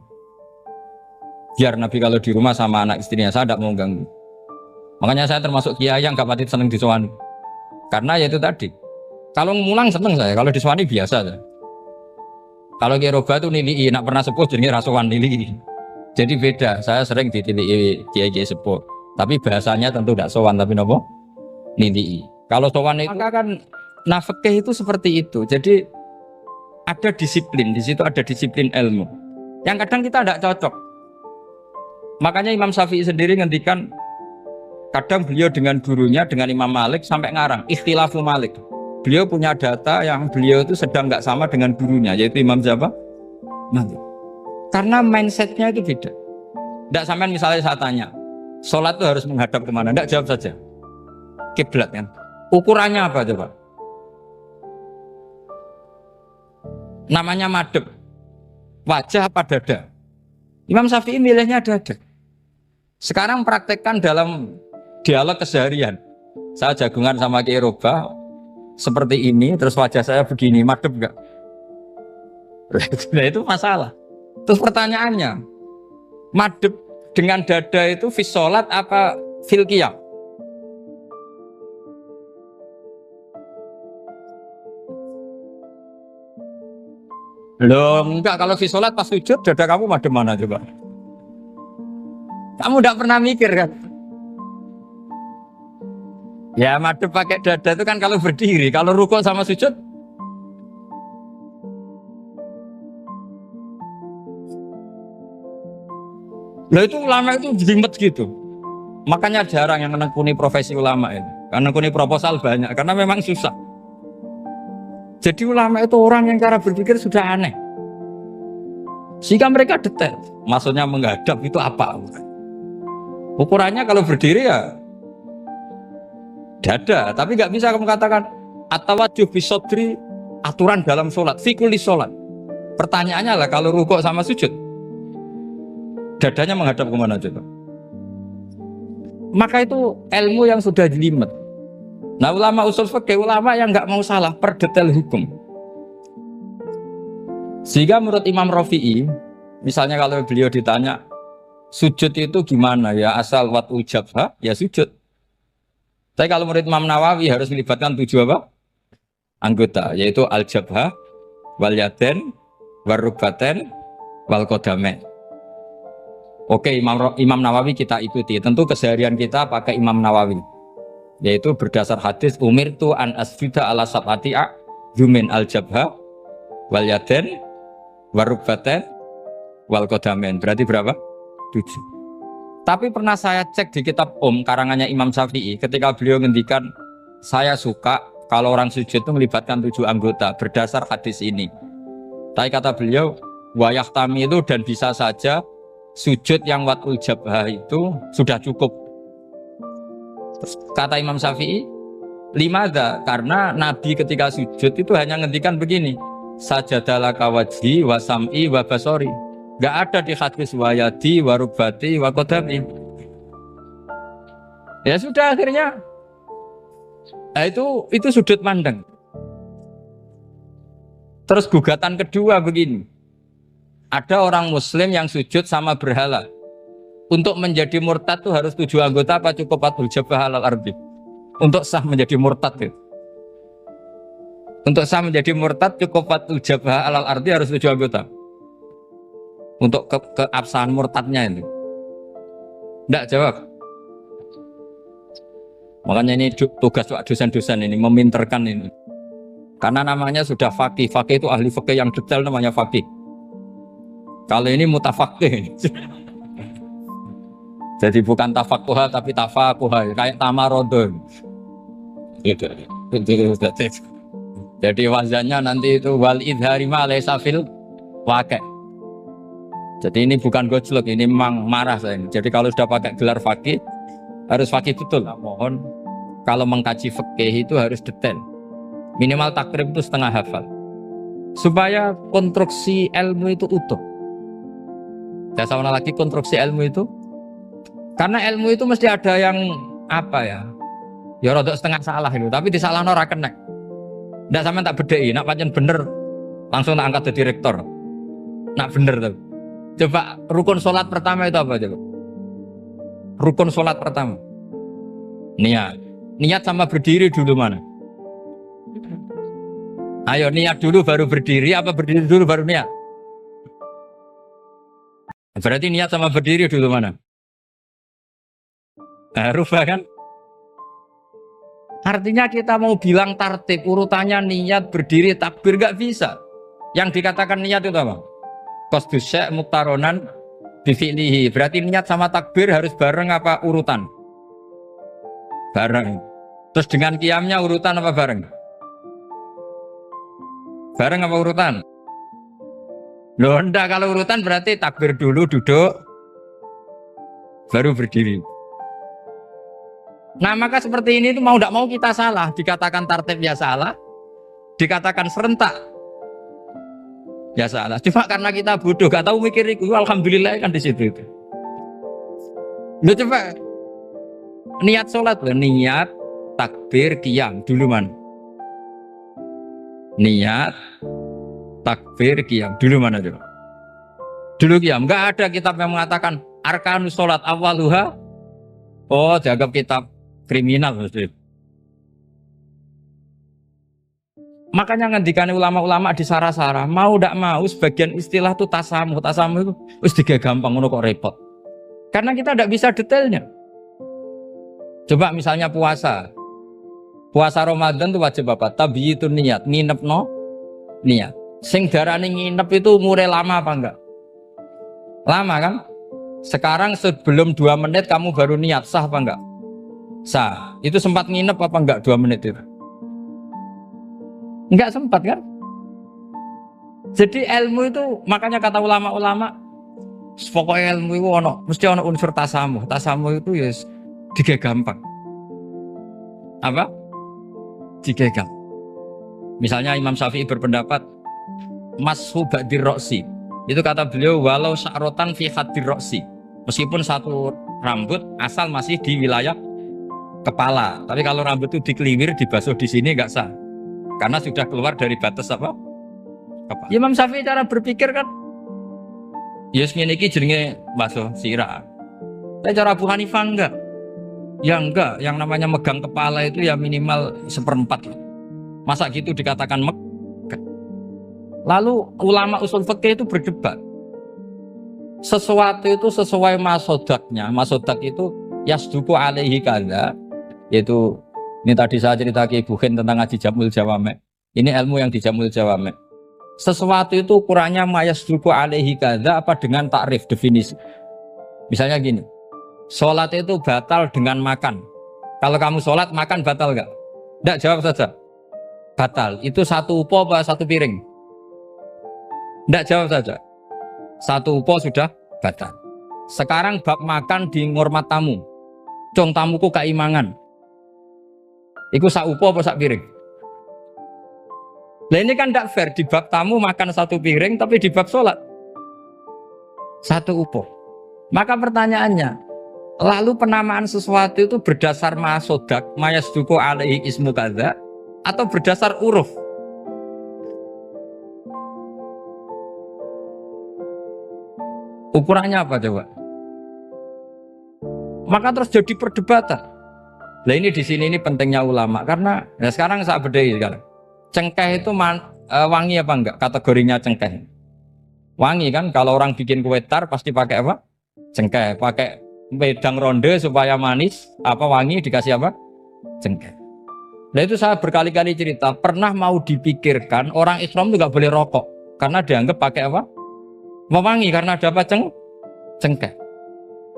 Biar Nabi kalau di rumah sama anak istrinya, saya tidak mau ganggu. Makanya saya termasuk kiai yang gak pati seneng disowani. Karena ya itu tadi. Kalau mulang seneng saya, kalau disowani biasa saya. Kalau Kiai Roba itu nilai, nak pernah sepuh jadi rasawan nilai. Jadi beda. Saya sering ditilii kiai sepuh. Tapi bahasanya tentu tidak sowan, tapi nopo nilai. Kalau sowan itu maka kan nafkah itu seperti itu. Jadi ada disiplin di situ, ada disiplin ilmu. Yang kadang kita tidak cocok. Makanya Imam Syafi'i sendiri ngendikan, kadang beliau dengan gurunya, dengan Imam Malik sampai ngarang ikhtilafu Malik. Beliau punya data yang beliau itu sedang nggak sama dengan gurunya, yaitu Imam siapa? Malik. Karena mindsetnya itu beda. Tidak sampai misalnya saya tanya, sholat itu harus menghadap kemana? Tidak, jawab saja. Kiblat kan. Ukurannya apa coba? Namanya madhep. Wajah apa dada? Imam Syafi'i milihnya dada. Sekarang praktekkan dalam dialog keseharian. Saya jagungan sama Kiai Roba seperti ini, terus wajah saya begini, madhep enggak? Nah itu masalah. Terus pertanyaannya, madhep dengan dada itu fis sholat apa fil qiyam? Loh enggak, kalau fis sholat pas sujud dada kamu madhep mana coba? Kamu enggak pernah mikir kan? Ya madhep pakai dada itu kan kalau berdiri, kalau rukuk sama sujud. Loh itu ulama itu jelimet gitu. Makanya jarang yang menekuni profesi ulama ini. Karena menekuni proposal banyak, karena memang susah. Jadi ulama itu orang yang cara berpikir sudah aneh. Sehingga mereka detail. Maksudnya menghadap itu apa? Ukurannya kalau berdiri ya dada, tapi nggak bisa kamu katakan atawajjuh bisodri aturan dalam sholat, fikuli sholat. Pertanyaannya lah kalau rukuk sama sujud, dadanya menghadap kemana coba? Maka itu ilmu yang sudah jelimet. Nah ulama usul fikih, ulama yang nggak mau salah per detail hukum. Sehingga menurut Imam Rafi'i, misalnya kalau beliau ditanya sujud itu gimana ya, asal wat ujabha ya sujud. Tapi kalau murid Imam Nawawi harus melibatkan 7 apa? Anggota, yaitu al-jabhah, wal yaden, warubaten, wal qadamen. Oke, Imam Nawawi kita ikuti. Tentu keseharian kita pakai Imam Nawawi. Yaitu berdasar hadis umirtu an asjuda ala sab'ati a'zumin al-jabhah, wal yaden, warubaten, wal qadamen. Berarti berapa? 7. Tapi pernah saya cek di kitab karangannya Imam Syafi'i, ketika beliau ngendikan saya suka kalau orang sujud itu melibatkan 7 anggota berdasar hadis ini. Tapi kata beliau wayah tami itu dan bisa saja sujud yang watul jabhah itu sudah cukup. Terus kata Imam Syafi'i, limada, karena Nabi ketika sujud itu hanya ngendikan begini, sajadalaka wajhi wa sam'i wa basori. Gak ada di hadis wayadi, warubati, wakodami. Ya sudah akhirnya, nah itu sudut pandang. Terus gugatan kedua begini, ada orang Muslim yang sujud sama berhala. Untuk menjadi murtad itu harus 7 anggota apa cukup fatul jabah alal ardi? Untuk sah menjadi murtad itu. Untuk sah menjadi murtad cukup fatul jabah alal ardi harus 7 anggota. Untuk keabsahan murtadnya itu tidak jawab. Makanya ini tugas dosen-dosen ini meminterkan ini, karena namanya sudah faqih. Faqih itu ahli faqih yang detail, namanya faqih. Kalau ini mutafaqih. Jadi bukan tafakuha tapi tafakuha, kayak tamarodon gitu. Jadi wazannya nanti itu wal idhari ma laysa fil waqi'. Jadi ini bukan gojlok, ini memang marah saya ini. Jadi kalau sudah pakai gelar fakih, harus fakih betul. Nah, mohon kalau mengkaji fikih itu harus detail. Minimal takrib itu setengah hafal. Supaya konstruksi ilmu itu utuh. Saya sama lagi konstruksi ilmu itu. Karena ilmu itu mesti ada yang apa ya? Ya rodok setengah salah itu, tapi disalahno ora kena. Ndak sampean tak bedheki, nak pancen bener langsung tak angkat jadi rektor. Nak bener tuh. Coba rukun sholat pertama itu apa coba? Rukun sholat pertama. Niat. Niat sama berdiri dulu mana? Ayo niat dulu baru berdiri apa berdiri dulu baru niat? Berarti niat sama berdiri dulu mana? Rubah kan? Artinya kita mau bilang tartib urutannya niat berdiri takbir gak bisa. Yang dikatakan niat itu apa? Qasdus syai' muqtaronan bifi'lihi. Berarti niat sama takbir harus bareng apa urutan? Bareng. Terus dengan qiyamnya urutan apa bareng? Bareng apa urutan? Loh enggak, kalau urutan berarti takbir dulu duduk baru berdiri. Nah maka seperti ini itu mau tidak mau kita salah. Dikatakan tartib ya salah, dikatakan serentak ya salah. Cuma karena kita bodoh gak tahu mikir itu, alhamdulillah kan di situ itu. Loh coba niat sholat loh, niat takbir qiyam dulu man. Niat takbir qiyam dulu mana coba? Dulu qiyam. Enggak ada kitab yang mengatakan arkanus sholat awaluha. Oh, dianggap kitab kriminal maksudnya. Makanya ngendikan ulama-ulama di sarah-sarah mau tidak mau sebagian istilah itu tasamuh itu wis digawe gampang ngono kok repot. Karena kita tidak bisa detailnya. Coba misalnya puasa. Puasa Ramadan itu wajib apa? Tabyitun niat, nginep no niat. Sing darani nginep itu umure lama apa enggak? Lama kan? Sekarang sebelum 2 menit kamu baru niat, sah apa enggak? Sah. Itu sempat nginep apa enggak 2 menit itu? Enggak sempat kan? Jadi ilmu itu makanya kata ulama-ulama pokoknya ilmu itu mesti ono unsur tasamuh. Tasamuh itu ya digawe gampang. Apa? Digawe gampang. Misalnya Imam Syafi'i berpendapat mashu ba'dir roksi. Itu kata beliau walau sya'rotan fi hadir roksi. Meskipun satu rambut asal masih di wilayah kepala. Tapi kalau rambut itu dikeliwir, dibasuh di sini enggak sah. Karena sudah keluar dari batas apa? Kepala. Imam Syafi'i cara berpikir kan ya ngene iki jenenge basuh sirah. Tapi cara Abu Hanifah enggak. Ya enggak, yang namanya megang kepala itu ya minimal 1/4. Masa gitu dikatakan megang. Lalu ulama usul fikih itu berdebat. Sesuatu itu sesuai masodaknya. Masodak itu yasduku alaihi kadza, yaitu ini tadi saya cerita ke Ibu Khin tentang ngaji Jamul Jawame. Ini ilmu yang di Jamul Jawame. Sesuatu itu ukurannya mayasduku alaihi kadza apa dengan takrif definisi. Misalnya gini, sholat itu batal dengan makan. Kalau kamu sholat makan batal nggak? Nggak, jawab saja. Batal. Itu satu upo apa satu piring? Nggak, jawab saja. Satu upo sudah batal. Sekarang bab makan di ngurmat tamu. Cong tamuku keimangan. Iku sak upo apa sak piring? Nah ini kan tidak fair, di bab tamu makan satu piring tapi di bab sholat satu upo. Maka pertanyaannya, lalu penamaan sesuatu itu berdasar masodak mayasduku alaihi ismu kadza atau berdasar uruf? Ukurannya apa coba? Maka terus jadi perdebatan. Nah ini di sini ini pentingnya ulama karena nah sekarang saya bedai sekarang. Cengkeh itu wangi apa enggak? Kategorinya cengkeh. Wangi kan? Kalau orang bikin kue tar pasti pakai apa? Cengkeh. Pakai wedang ronde supaya manis. Apa wangi dikasih apa? Cengkeh. Nah itu saya berkali-kali cerita. Pernah mau dipikirkan orang Islam itu nggak boleh rokok karena dianggap pakai apa? Mewangi karena ada apa? Cengkeh.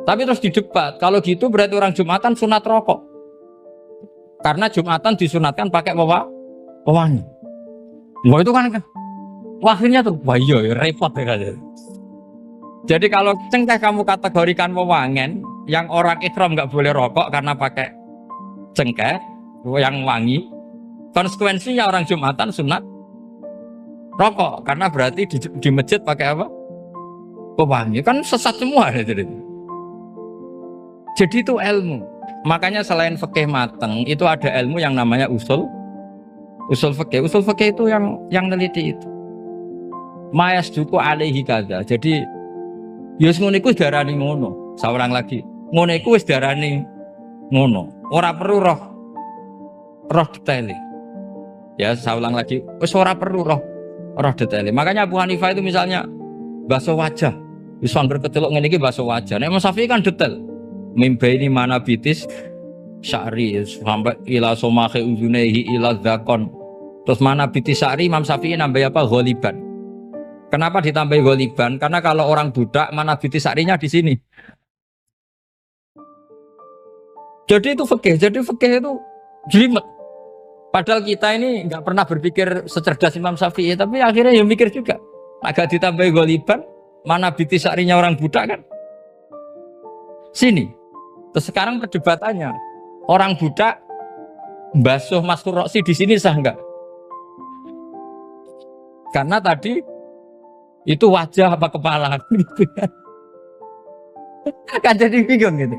Tapi terus didebat. Kalau gitu berarti orang Jumatan sunat rokok. Karena Jumatan disunatkan pakai pewangi. Wah itu kan akhirnya tuh wah iya repot ya kan. Jadi kalau cengkeh kamu kategorikan pewangen, yang orang ihram nggak boleh rokok karena pakai cengkeh yang wangi, konsekuensinya orang Jumatan sunat rokok karena berarti di masjid pakai apa? Pewangi. Kan sesat semua ya jadi. Jadi itu ilmu. Makanya selain fikih mateng itu ada ilmu yang namanya usul fikih. Usul fikih itu yang neliti itu. Mayasduku alaihi kadza. Jadi yus ngono iku darani ngono. Saurang lagi. Ngono iku wis darani Ngono. Ora perlu roh detail. Ya, saya ulang lagi. Wis ora perlu roh detail. Makanya Abu Hanifah itu misalnya basuh wajah. Wis angger kecelok ngene iki basuh wajah. Nek Imam Syafi'i kan detail. Mimbaini mana bitis sya'ri sampai ila somahe uzunehi ila zakon. Terus mana bitis sya'ri Imam Syafi'i nambah apa? Ghaliban. Kenapa ditambah ghaliban? Karena kalau orang budak mana bitis sya'rinya di sini. Jadi itu fikih. Jadi fikih itu jelimet. Padahal kita ini nggak pernah berpikir secerdas Imam Syafi'i, tapi akhirnya ya mikir juga. Agak ditambah ghaliban, mana bitis sya'rinya orang budak kan? Sini. Terus sekarang perdebatannya, orang budak basuh Mastur Roksi di sini sah enggak? Karena tadi itu wajah apa kepala gitu kan. Kan jadi bingung gitu.